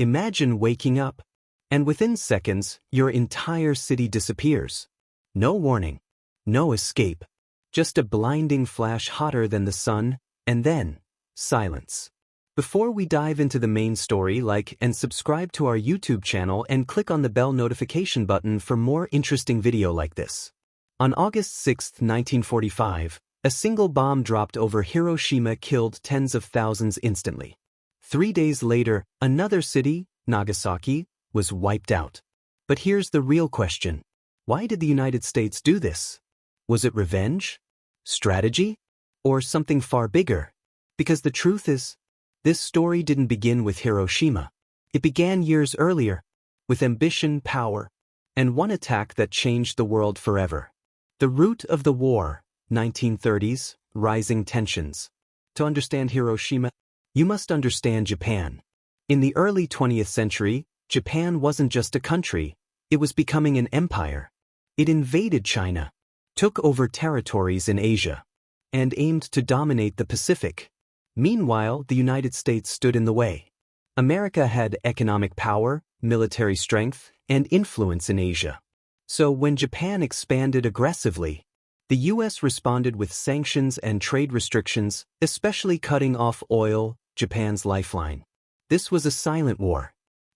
Imagine waking up, and within seconds, your entire city disappears. No warning, no escape, just a blinding flash hotter than the sun, and then, silence. Before we dive into the main story, like and subscribe to our YouTube channel and click on the bell notification button for more interesting video like this. On August 6, 1945, a single bomb dropped over Hiroshima killed tens of thousands instantly. 3 days later, another city, Nagasaki, was wiped out. But here's the real question. Why did the United States do this? Was it revenge? Strategy? Or something far bigger? Because the truth is, this story didn't begin with Hiroshima. It began years earlier, with ambition, power, and one attack that changed the world forever. The root of the war, 1930s, rising tensions. To understand Hiroshima, you must understand Japan. In the early 20th century, Japan wasn't just a country, it was becoming an empire. It invaded China, took over territories in Asia, and aimed to dominate the Pacific. Meanwhile, the United States stood in the way. America had economic power, military strength, and influence in Asia. So when Japan expanded aggressively, the U.S. responded with sanctions and trade restrictions, especially cutting off oil, Japan's lifeline. This was a silent war.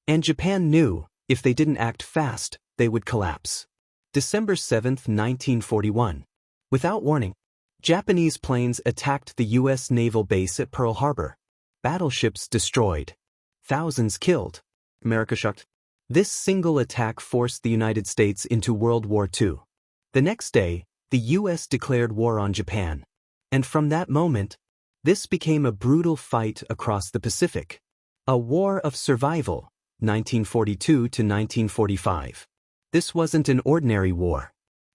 And Japan knew, if they didn't act fast, they would collapse. December 7, 1941. Without warning, Japanese planes attacked the U.S. naval base at Pearl Harbor. Battleships destroyed. Thousands killed. America shocked. This single attack forced the United States into World War II. The next day, the U.S. declared war on Japan. And from that moment, this became a brutal fight across the Pacific. A war of survival, 1942 to 1945. This wasn't an ordinary war.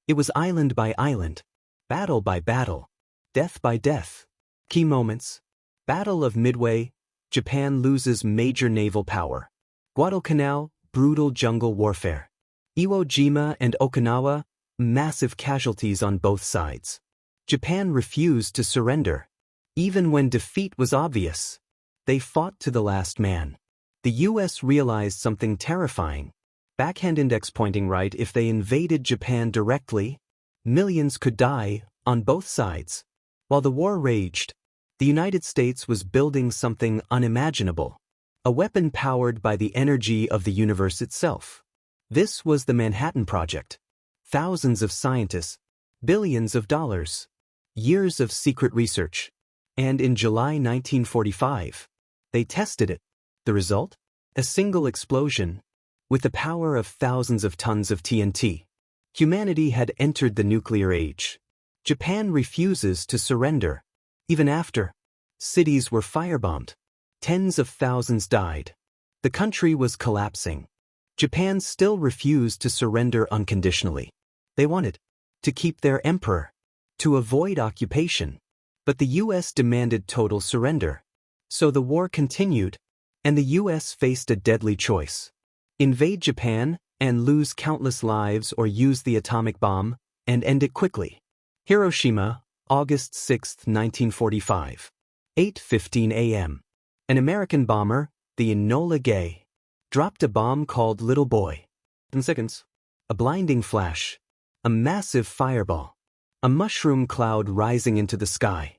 It was island by island, battle by battle, death by death. Key moments. Battle of Midway, Japan loses major naval power. Guadalcanal, brutal jungle warfare. Iwo Jima and Okinawa, massive casualties on both sides. Japan refused to surrender. Even when defeat was obvious, they fought to the last man. The U.S. realized something terrifying. Backhand index pointing right, if they invaded Japan directly, millions could die on both sides. While the war raged, the United States was building something unimaginable. A weapon powered by the energy of the universe itself. This was the Manhattan Project. Thousands of scientists, billions of dollars, years of secret research. And in July 1945, they tested it. The result? A single explosion, with the power of thousands of tons of TNT. Humanity had entered the nuclear age. Japan refuses to surrender. Even after, cities were firebombed. Tens of thousands died. The country was collapsing. Japan still refused to surrender unconditionally. They wanted to keep their emperor, to avoid occupation. But the U.S. demanded total surrender. So the war continued, and the U.S. faced a deadly choice. Invade Japan and lose countless lives, or use the atomic bomb and end it quickly. Hiroshima, August 6, 1945. 8:15 a.m. An American bomber, the Enola Gay, dropped a bomb called Little Boy. In seconds, a blinding flash, a massive fireball, a mushroom cloud rising into the sky.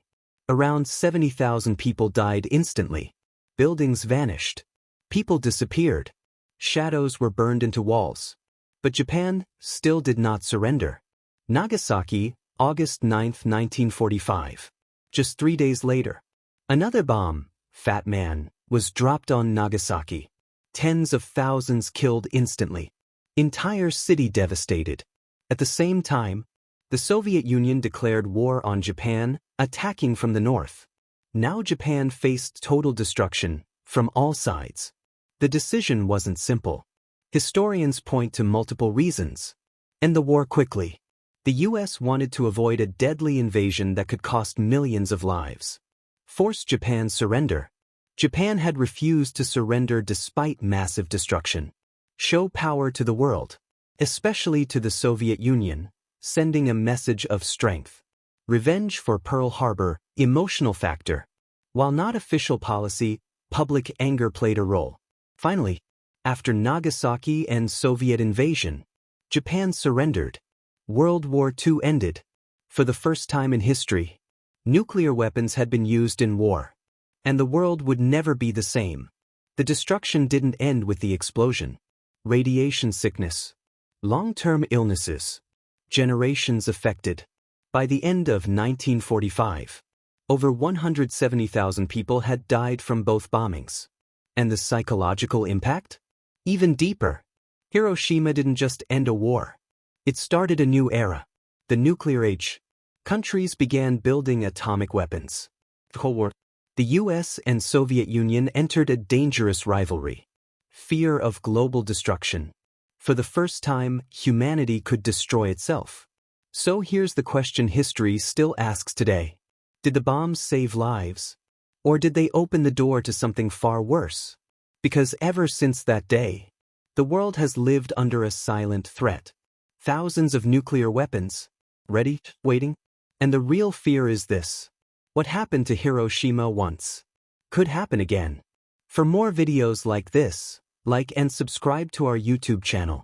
Around 70,000 people died instantly. Buildings vanished. People disappeared. Shadows were burned into walls. But Japan still did not surrender. Nagasaki, August 9, 1945. Just 3 days later, another bomb, Fat Man, was dropped on Nagasaki. Tens of thousands killed instantly. Entire city devastated. At the same time, the Soviet Union declared war on Japan, attacking from the north. Now Japan faced total destruction from all sides. The decision wasn't simple. Historians point to multiple reasons. End the war quickly. The U.S. wanted to avoid a deadly invasion that could cost millions of lives. Force Japan's surrender. Japan had refused to surrender despite massive destruction. Show power to the world, especially to the Soviet Union, sending a message of strength. Revenge for Pearl Harbor, emotional factor. While not official policy, public anger played a role. Finally, after Nagasaki and Soviet invasion, Japan surrendered. World War II ended. For the first time in history, nuclear weapons had been used in war. And the world would never be the same. The destruction didn't end with the explosion. Radiation sickness, long-term illnesses, generations affected. By the end of 1945, over 170,000 people had died from both bombings. And the psychological impact? Even deeper. Hiroshima didn't just end a war. It started a new era, the nuclear age. Countries began building atomic weapons. The US and Soviet Union entered a dangerous rivalry. Fear of global destruction. For the first time, humanity could destroy itself. So here's the question history still asks today. Did the bombs save lives? Or did they open the door to something far worse? Because ever since that day, the world has lived under a silent threat. Thousands of nuclear weapons, ready, waiting. And the real fear is this. What happened to Hiroshima once could happen again. For more videos like this, like and subscribe to our YouTube channel.